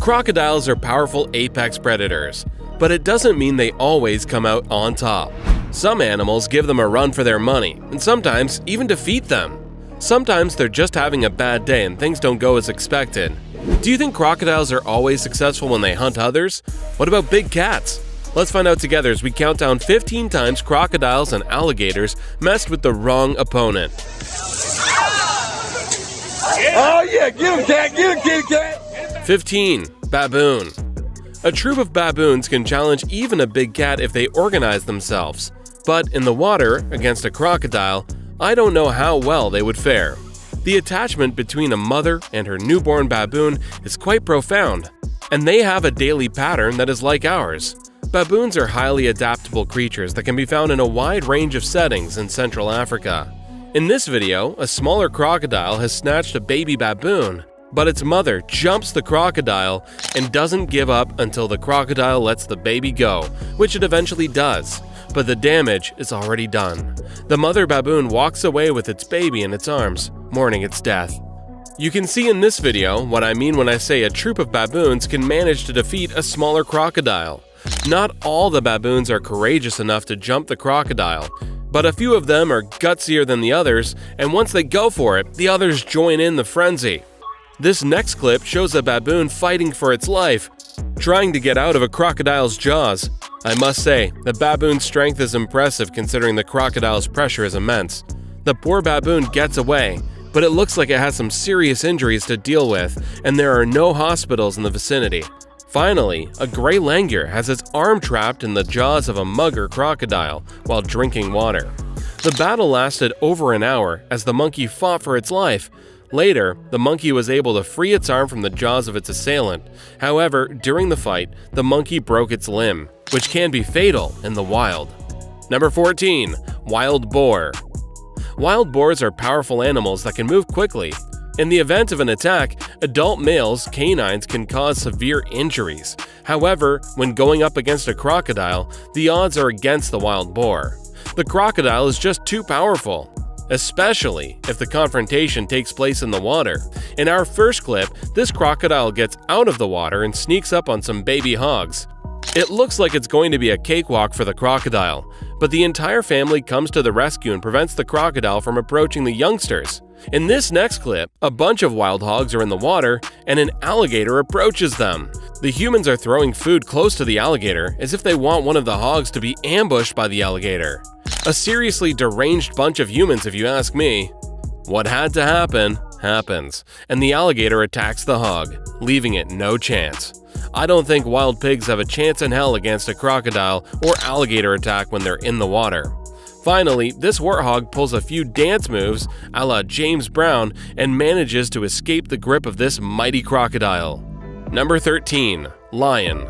Crocodiles are powerful apex predators, but it doesn't mean they always come out on top. Some animals give them a run for their money, and sometimes even defeat them. Sometimes they're just having a bad day and things don't go as expected. Do you think crocodiles are always successful when they hunt others? What about big cats? Let's find out together as we count down 15 times crocodiles and alligators messed with the wrong opponent. Oh yeah, get him, cat, get him, kitty cat! 15. Baboon. A troop of baboons can challenge even a big cat if they organize themselves. But in the water, against a crocodile, I don't know how well they would fare. The attachment between a mother and her newborn baboon is quite profound, and they have a daily pattern that is like ours. Baboons are highly adaptable creatures that can be found in a wide range of settings in Central Africa. In this video, a smaller crocodile has snatched a baby baboon, but its mother jumps the crocodile and doesn't give up until the crocodile lets the baby go, which it eventually does. But the damage is already done. The mother baboon walks away with its baby in its arms, mourning its death. You can see in this video what I mean when I say a troop of baboons can manage to defeat a smaller crocodile. Not all the baboons are courageous enough to jump the crocodile, but a few of them are gutsier than the others, and once they go for it, the others join in the frenzy. This next clip shows a baboon fighting for its life, trying to get out of a crocodile's jaws. I must say, the baboon's strength is impressive considering the crocodile's pressure is immense. The poor baboon gets away, but it looks like it has some serious injuries to deal with, and there are no hospitals in the vicinity. Finally, a gray langur has its arm trapped in the jaws of a mugger crocodile while drinking water. The battle lasted over an hour as the monkey fought for its life. Later, the monkey was able to free its arm from the jaws of its assailant. However, during the fight, the monkey broke its limb, which can be fatal in the wild. Number 14. Wild boar. Wild boars are powerful animals that can move quickly. In the event of an attack, adult males' canines can cause severe injuries. However, when going up against a crocodile, the odds are against the wild boar. The crocodile is just too powerful, especially if the confrontation takes place in the water. In our first clip, this crocodile gets out of the water and sneaks up on some baby hogs. It looks like it's going to be a cakewalk for the crocodile, but the entire family comes to the rescue and prevents the crocodile from approaching the youngsters. In this next clip, a bunch of wild hogs are in the water and an alligator approaches them. The humans are throwing food close to the alligator as if they want one of the hogs to be ambushed by the alligator. A seriously deranged bunch of humans if you ask me. What had to happen, happens, and the alligator attacks the hog, leaving it no chance. I don't think wild pigs have a chance in hell against a crocodile or alligator attack when they're in the water. Finally, this warthog pulls a few dance moves a la James Brown and manages to escape the grip of this mighty crocodile. Number 13. Lion.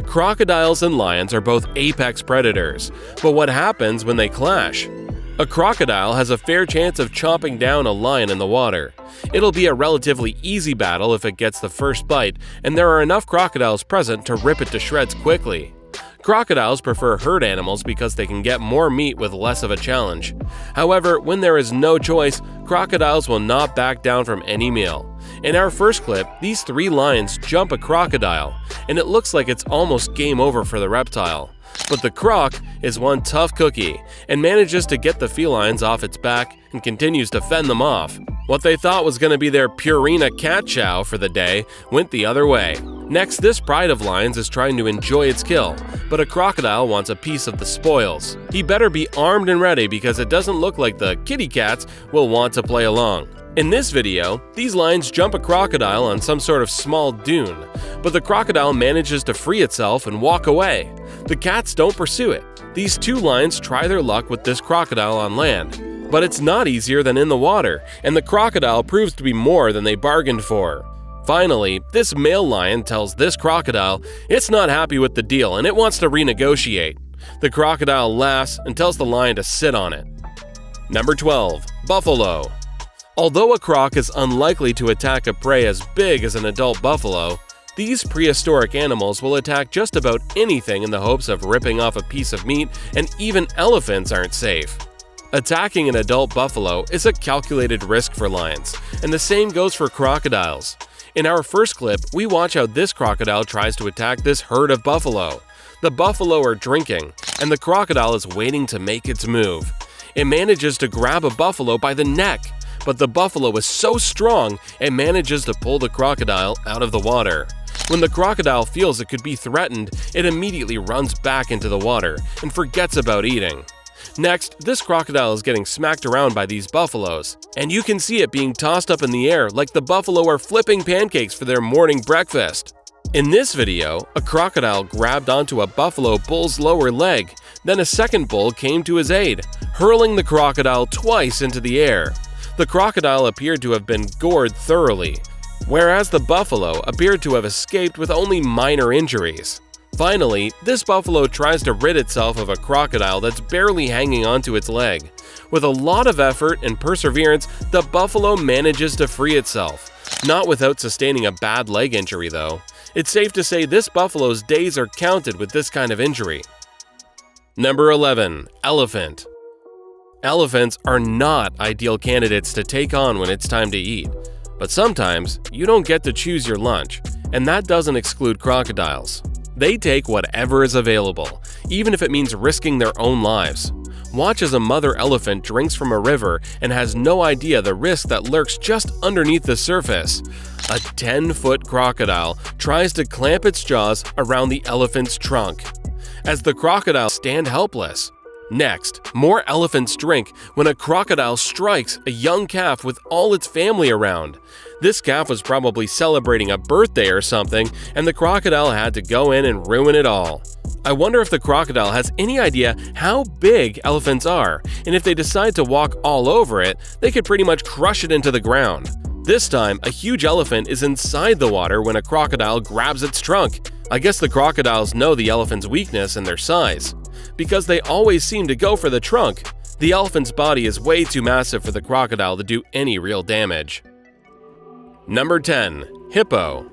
Crocodiles and lions are both apex predators, but what happens when they clash? A crocodile has a fair chance of chomping down a lion in the water. It'll be a relatively easy battle if it gets the first bite, and there are enough crocodiles present to rip it to shreds quickly. Crocodiles prefer herd animals because they can get more meat with less of a challenge. However, when there is no choice, crocodiles will not back down from any meal. In our first clip, these 3 lions jump a crocodile, and it looks like it's almost game over for the reptile. But the croc is one tough cookie and manages to get the felines off its back and continues to fend them off. What they thought was going to be their Purina cat chow for the day went the other way. Next, this pride of lions is trying to enjoy its kill, but a crocodile wants a piece of the spoils. He better be armed and ready because it doesn't look like the kitty cats will want to play along. In this video, these lions jump a crocodile on some sort of small dune, but the crocodile manages to free itself and walk away. The cats don't pursue it. These 2 lions try their luck with this crocodile on land, but it's not easier than in the water, and the crocodile proves to be more than they bargained for. Finally, this male lion tells this crocodile it's not happy with the deal and it wants to renegotiate. The crocodile laughs and tells the lion to sit on it. Number 12. Buffalo. Although a croc is unlikely to attack a prey as big as an adult buffalo, these prehistoric animals will attack just about anything in the hopes of ripping off a piece of meat, and even elephants aren't safe. Attacking an adult buffalo is a calculated risk for lions, and the same goes for crocodiles. In our first clip, we watch how this crocodile tries to attack this herd of buffalo. The buffalo are drinking, and the crocodile is waiting to make its move. It manages to grab a buffalo by the neck, but the buffalo is so strong it manages to pull the crocodile out of the water. When the crocodile feels it could be threatened, it immediately runs back into the water and forgets about eating. Next, this crocodile is getting smacked around by these buffaloes, and you can see it being tossed up in the air like the buffalo are flipping pancakes for their morning breakfast. In this video, a crocodile grabbed onto a buffalo bull's lower leg, then a second bull came to his aid, hurling the crocodile twice into the air. The crocodile appeared to have been gored thoroughly, whereas the buffalo appeared to have escaped with only minor injuries. Finally, this buffalo tries to rid itself of a crocodile that's barely hanging onto its leg. With a lot of effort and perseverance, the buffalo manages to free itself. Not without sustaining a bad leg injury, though. It's safe to say this buffalo's days are counted with this kind of injury. Number 11. Elephant. Elephants are not ideal candidates to take on when it's time to eat. But sometimes, you don't get to choose your lunch, and that doesn't exclude crocodiles. They take whatever is available, even if it means risking their own lives. Watch as a mother elephant drinks from a river and has no idea the risk that lurks just underneath the surface. A 10-foot crocodile tries to clamp its jaws around the elephant's trunk, as the crocodile stands helpless. Next, more elephants drink when a crocodile strikes a young calf with all its family around. This calf was probably celebrating a birthday or something, and the crocodile had to go in and ruin it all. I wonder if the crocodile has any idea how big elephants are, and if they decide to walk all over it, they could pretty much crush it into the ground. This time, a huge elephant is inside the water when a crocodile grabs its trunk. I guess the crocodiles know the elephant's weakness and their size, because they always seem to go for the trunk. The elephant's body is way too massive for the crocodile to do any real damage. Number 10. Hippo.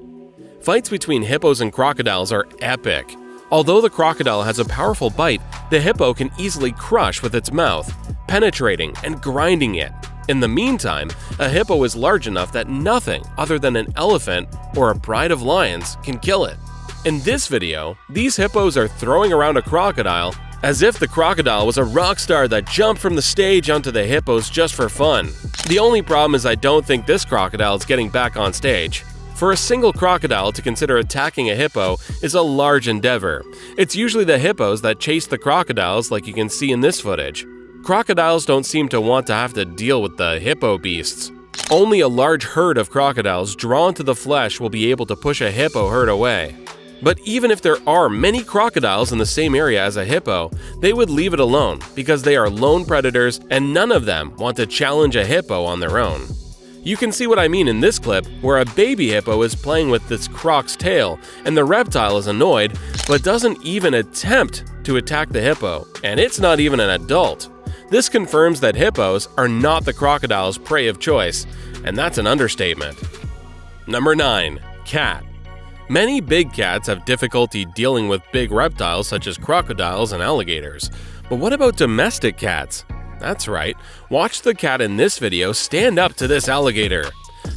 Fights between hippos and crocodiles are epic. Although the crocodile has a powerful bite, the hippo can easily crush with its mouth, penetrating and grinding it. In the meantime, a hippo is large enough that nothing other than an elephant or a pride of lions can kill it. In this video, these hippos are throwing around a crocodile as if the crocodile was a rock star that jumped from the stage onto the hippos just for fun. The only problem is I don't think this crocodile is getting back on stage. For a single crocodile to consider attacking a hippo is a large endeavor. It's usually the hippos that chase the crocodiles, like you can see in this footage. Crocodiles don't seem to want to have to deal with the hippo beasts. Only a large herd of crocodiles drawn to the flesh will be able to push a hippo herd away. But even if there are many crocodiles in the same area as a hippo, they would leave it alone because they are lone predators and none of them want to challenge a hippo on their own. You can see what I mean in this clip where a baby hippo is playing with this croc's tail and the reptile is annoyed but doesn't even attempt to attack the hippo, and it's not even an adult. This confirms that hippos are not the crocodile's prey of choice, and that's an understatement. Number 9. Cat. Many big cats have difficulty dealing with big reptiles such as crocodiles and alligators. But what about domestic cats? That's right, watch the cat in this video stand up to this alligator.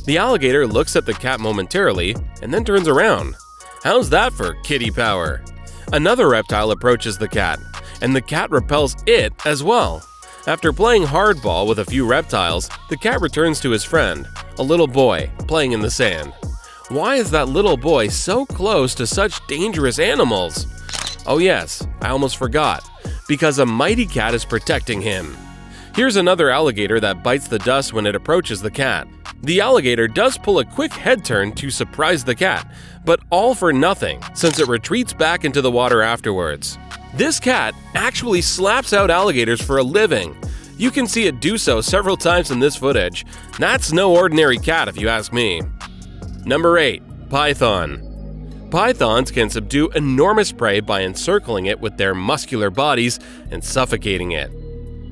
The alligator looks at the cat momentarily and then turns around. How's that for kitty power? Another reptile approaches the cat, and the cat repels it as well. After playing hardball with a few reptiles, the cat returns to his friend, a little boy, playing in the sand. Why is that little boy so close to such dangerous animals? Oh yes, I almost forgot. Because a mighty cat is protecting him. Here's another alligator that bites the dust when it approaches the cat. The alligator does pull a quick head turn to surprise the cat, but all for nothing since it retreats back into the water afterwards. This cat actually slaps out alligators for a living. You can see it do so several times in this footage. That's no ordinary cat if you ask me. Number 8. Python. Pythons can subdue enormous prey by encircling it with their muscular bodies and suffocating it.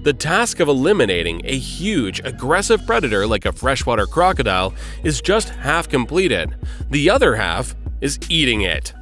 The task of eliminating a huge, aggressive predator like a freshwater crocodile is just half completed. The other half is eating it.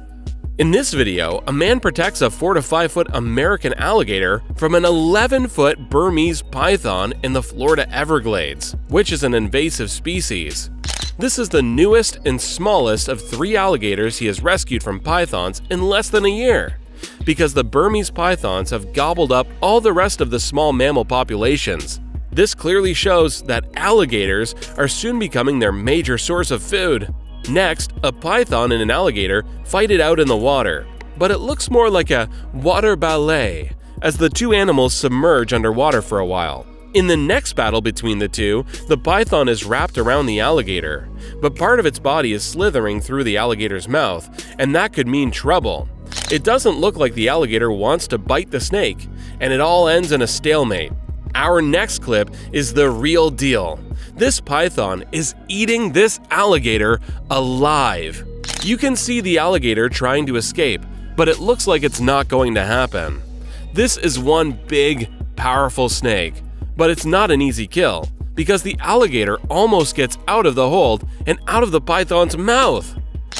In this video, a man protects a 4 to 5 foot American alligator from an 11-foot Burmese python in the Florida Everglades, which is an invasive species. This is the newest and smallest of 3 alligators he has rescued from pythons in less than a year, because the Burmese pythons have gobbled up all the rest of the small mammal populations. This clearly shows that alligators are soon becoming their major source of food. Next, a python and an alligator fight it out in the water, but it looks more like a water ballet, as the 2 animals submerge underwater for a while. In the next battle between the 2, the python is wrapped around the alligator, but part of its body is slithering through the alligator's mouth, and that could mean trouble. It doesn't look like the alligator wants to bite the snake, and it all ends in a stalemate. Our next clip is the real deal. This python is eating this alligator alive. You can see the alligator trying to escape, but it looks like it's not going to happen. This is one big, powerful snake, but it's not an easy kill, because the alligator almost gets out of the hold and out of the python's mouth.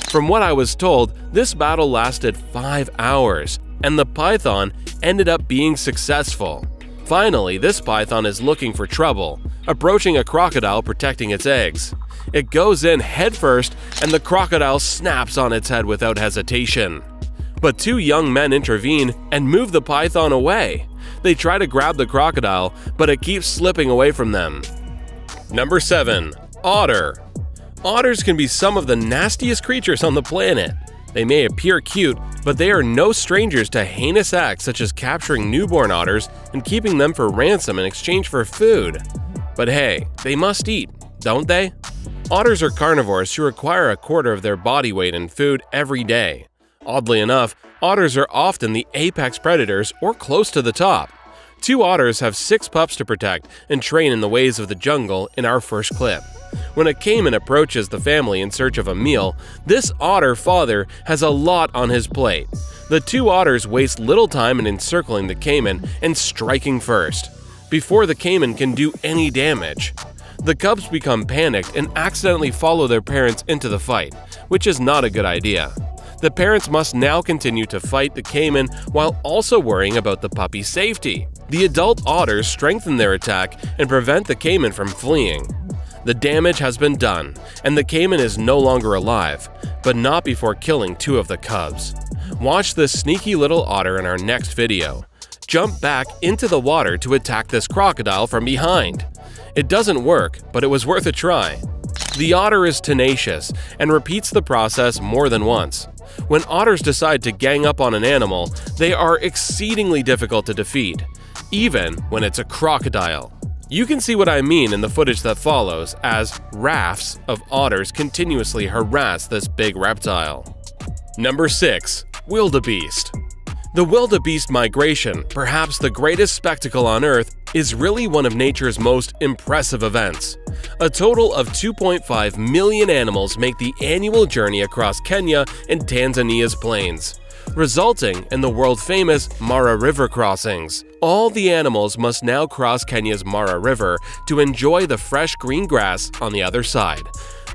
From what I was told, this battle lasted 5 hours, and the python ended up being successful. Finally, this python is looking for trouble, approaching a crocodile protecting its eggs. It goes in headfirst, and the crocodile snaps on its head without hesitation. But 2 young men intervene and move the python away. They try to grab the crocodile, but it keeps slipping away from them. Number 7. Otter. Otters can be some of the nastiest creatures on the planet. They may appear cute, but they are no strangers to heinous acts such as capturing newborn otters and keeping them for ransom in exchange for food. But hey, they must eat, don't they? Otters are carnivores who require a quarter of their body weight in food every day. Oddly enough, otters are often the apex predators or close to the top. 2 otters have 6 pups to protect and train in the ways of the jungle in our first clip. When a caiman approaches the family in search of a meal, this otter father has a lot on his plate. The 2 otters waste little time in encircling the caiman and striking first, before the caiman can do any damage. The cubs become panicked and accidentally follow their parents into the fight, which is not a good idea. The parents must now continue to fight the caiman while also worrying about the puppy's safety. The adult otters strengthen their attack and prevent the caiman from fleeing. The damage has been done, and the caiman is no longer alive, but not before killing 2 of the cubs. Watch this sneaky little otter in our next video. Jump back into the water to attack this crocodile from behind. It doesn't work, but it was worth a try. The otter is tenacious and repeats the process more than once. When otters decide to gang up on an animal, they are exceedingly difficult to defeat, even when it's a crocodile. You can see what I mean in the footage that follows, as rafts of otters continuously harass this big reptile. Number 6. Wildebeest. The wildebeest migration, perhaps the greatest spectacle on Earth, is really one of nature's most impressive events. A total of 2.5 million animals make the annual journey across Kenya and Tanzania's plains, resulting in the world-famous Mara River crossings. All the animals must now cross Kenya's Mara River to enjoy the fresh green grass on the other side.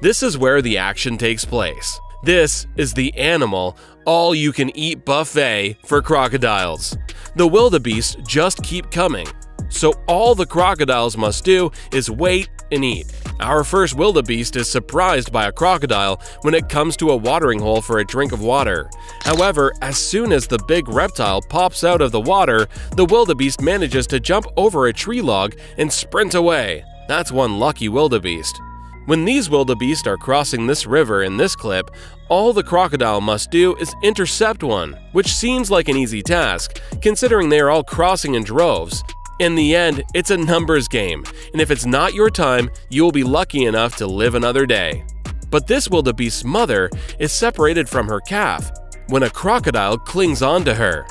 This is where the action takes place. This is the animal all-you-can-eat buffet for crocodiles. The wildebeest just keep coming, so all the crocodiles must do is wait and eat. Our first wildebeest is surprised by a crocodile when it comes to a watering hole for a drink of water. However, as soon as the big reptile pops out of the water, the wildebeest manages to jump over a tree log and sprint away. That's one lucky wildebeest. When these wildebeest are crossing this river in this clip, all the crocodile must do is intercept one, which seems like an easy task, considering they are all crossing in droves. In the end, it's a numbers game, and if it's not your time, you will be lucky enough to live another day. But this wildebeest's mother is separated from her calf when a crocodile clings onto her.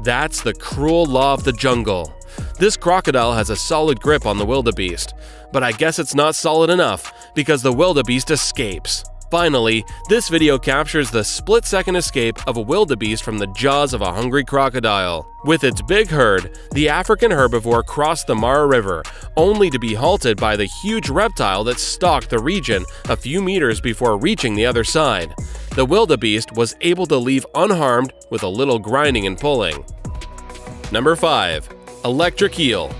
That's the cruel law of the jungle. This crocodile has a solid grip on the wildebeest, but I guess it's not solid enough because the wildebeest escapes. Finally, this video captures the split-second escape of a wildebeest from the jaws of a hungry crocodile. With its big herd, the African herbivore crossed the Mara River, only to be halted by the huge reptile that stalked the region a few meters before reaching the other side. The wildebeest was able to leave unharmed with a little grinding and pulling. Number 5. Electric eel.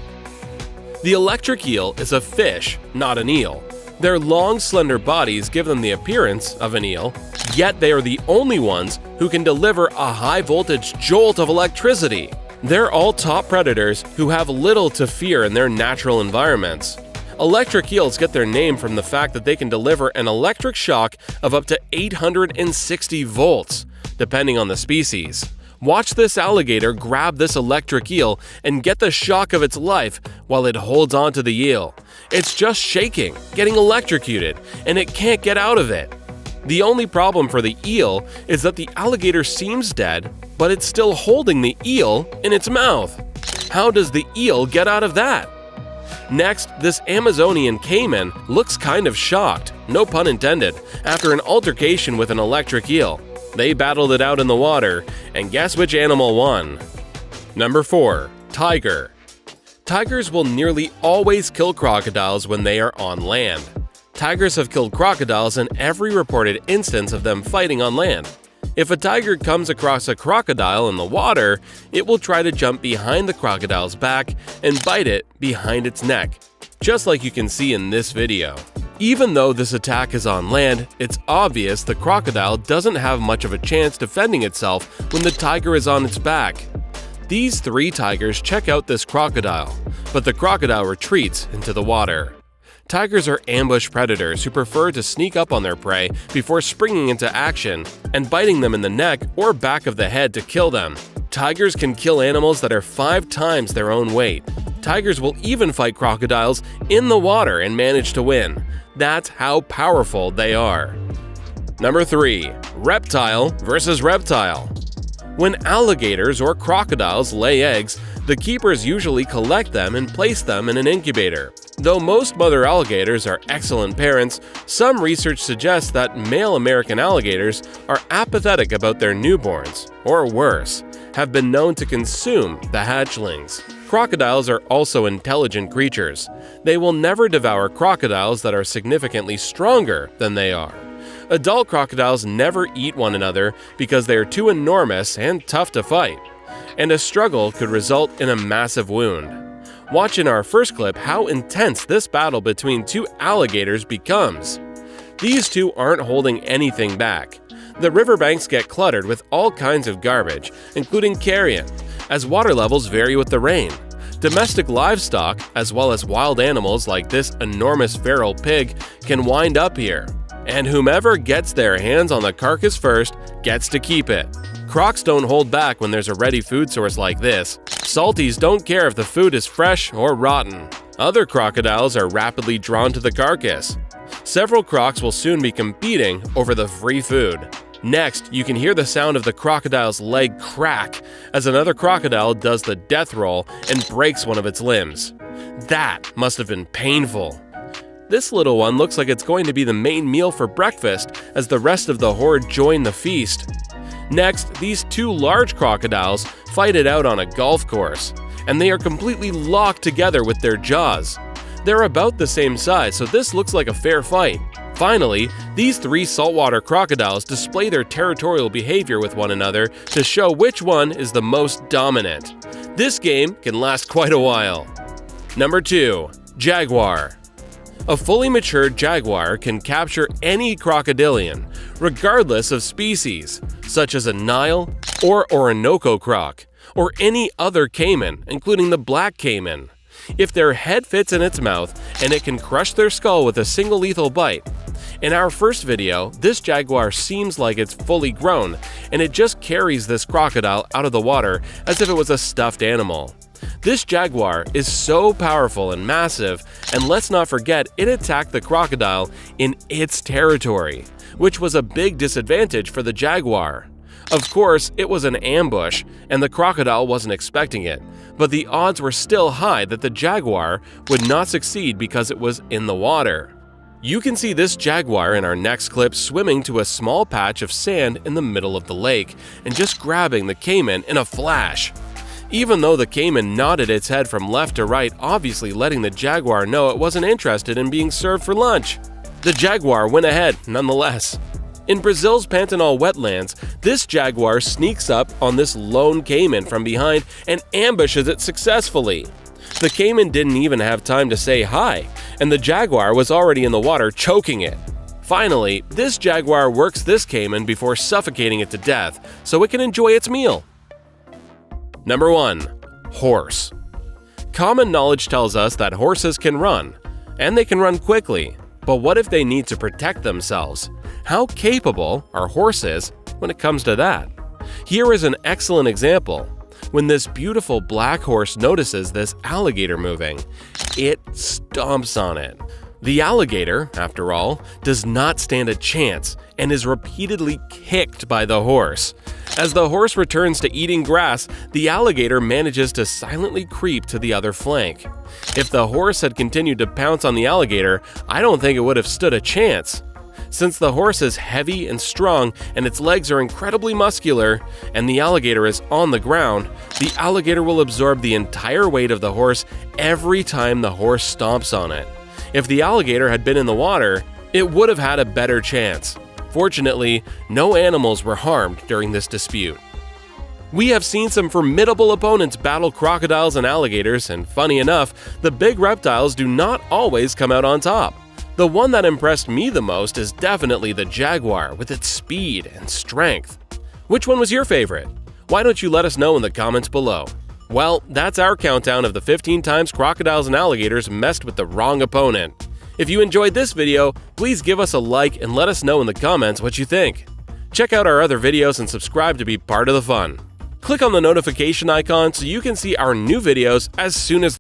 The electric eel is a fish, not an eel. Their long, slender bodies give them the appearance of an eel, yet they are the only ones who can deliver a high-voltage jolt of electricity. They're all top predators who have little to fear in their natural environments. Electric eels get their name from the fact that they can deliver an electric shock of up to 860 volts, depending on the species. Watch this alligator grab this electric eel and get the shock of its life while it holds on to the eel. It's just shaking, getting electrocuted, and it can't get out of it. The only problem for the eel is that the alligator seems dead, but it's still holding the eel in its mouth. How does the eel get out of that? Next, this Amazonian caiman looks kind of shocked, no pun intended, after an altercation with an electric eel. They battled it out in the water, and guess which animal won? Number 4. Tiger. Tigers will nearly always kill crocodiles when they are on land. Tigers have killed crocodiles in every reported instance of them fighting on land. If a tiger comes across a crocodile in the water, it will try to jump behind the crocodile's back and bite it behind its neck, just like you can see in this video. Even though this attack is on land, it's obvious the crocodile doesn't have much of a chance defending itself when the tiger is on its back. These 3 tigers check out this crocodile, but the crocodile retreats into the water. Tigers are ambush predators who prefer to sneak up on their prey before springing into action and biting them in the neck or back of the head to kill them. Tigers can kill animals that are 5 times their own weight. Tigers will even fight crocodiles in the water and manage to win. That's how powerful they are. Number 3. Reptile versus reptile. When alligators or crocodiles lay eggs, the keepers usually collect them and place them in an incubator. Though most mother alligators are excellent parents, some research suggests that male American alligators are apathetic about their newborns, or worse, have been known to consume the hatchlings. Crocodiles are also intelligent creatures. They will never devour crocodiles that are significantly stronger than they are. Adult crocodiles never eat one another because they are too enormous and tough to fight, and a struggle could result in a massive wound. Watch in our first clip how intense this battle between 2 alligators becomes. These 2 aren't holding anything back. The riverbanks get cluttered with all kinds of garbage, including carrion, as water levels vary with the rain. Domestic livestock, as well as wild animals like this enormous feral pig, can wind up here. And whomever gets their hands on the carcass first gets to keep it. Crocs don't hold back when there's a ready food source like this. Salties don't care if the food is fresh or rotten. Other crocodiles are rapidly drawn to the carcass. Several crocs will soon be competing over the free food. Next, you can hear the sound of the crocodile's leg crack as another crocodile does the death roll and breaks one of its limbs. That must have been painful. This little one looks like it's going to be the main meal for breakfast as the rest of the horde join the feast. Next, these 2 large crocodiles fight it out on a golf course, and they are completely locked together with their jaws. They're about the same size, so this looks like a fair fight. Finally, these 3 saltwater crocodiles display their territorial behavior with one another to show which one is the most dominant. This game can last quite a while. Number 2. Jaguar. A fully matured jaguar can capture any crocodilian, regardless of species, such as a Nile or Orinoco croc, or any other caiman, including the black caiman. If their head fits in its mouth and it can crush their skull with a single lethal bite. In our first video, this jaguar seems like it's fully grown, and it just carries this crocodile out of the water as if it was a stuffed animal. This jaguar is so powerful and massive, and let's not forget it attacked the crocodile in its territory, which was a big disadvantage for the jaguar. Of course, it was an ambush, and the crocodile wasn't expecting it, but the odds were still high that the jaguar would not succeed because it was in the water. You can see this jaguar in our next clip swimming to a small patch of sand in the middle of the lake and just grabbing the caiman in a flash. Even though the caiman nodded its head from left to right, obviously letting the jaguar know it wasn't interested in being served for lunch. The jaguar went ahead nonetheless. In Brazil's Pantanal wetlands, this jaguar sneaks up on this lone caiman from behind and ambushes it successfully. The caiman didn't even have time to say hi, and the jaguar was already in the water choking it. Finally, this jaguar works this caiman before suffocating it to death so it can enjoy its meal. Number 1. Horse. Common knowledge tells us that horses can run, and they can run quickly. But what if they need to protect themselves? How capable are horses when it comes to that? Here is an excellent example. When this beautiful black horse notices this alligator moving, it stomps on it. The alligator, after all, does not stand a chance and is repeatedly kicked by the horse. As the horse returns to eating grass, the alligator manages to silently creep to the other flank. If the horse had continued to pounce on the alligator, I don't think it would have stood a chance. Since the horse is heavy and strong and its legs are incredibly muscular, and the alligator is on the ground, the alligator will absorb the entire weight of the horse every time the horse stomps on it. If the alligator had been in the water, it would have had a better chance. Fortunately, no animals were harmed during this dispute. We have seen some formidable opponents battle crocodiles and alligators, and funny enough, the big reptiles do not always come out on top. The one that impressed me the most is definitely the jaguar with its speed and strength. Which one was your favorite? Why don't you let us know in the comments below? Well, that's our countdown of the 15 times crocodiles and alligators messed with the wrong opponent. If you enjoyed this video, please give us a like and let us know in the comments what you think. Check out our other videos and subscribe to be part of the fun. Click on the notification icon so you can see our new videos as soon as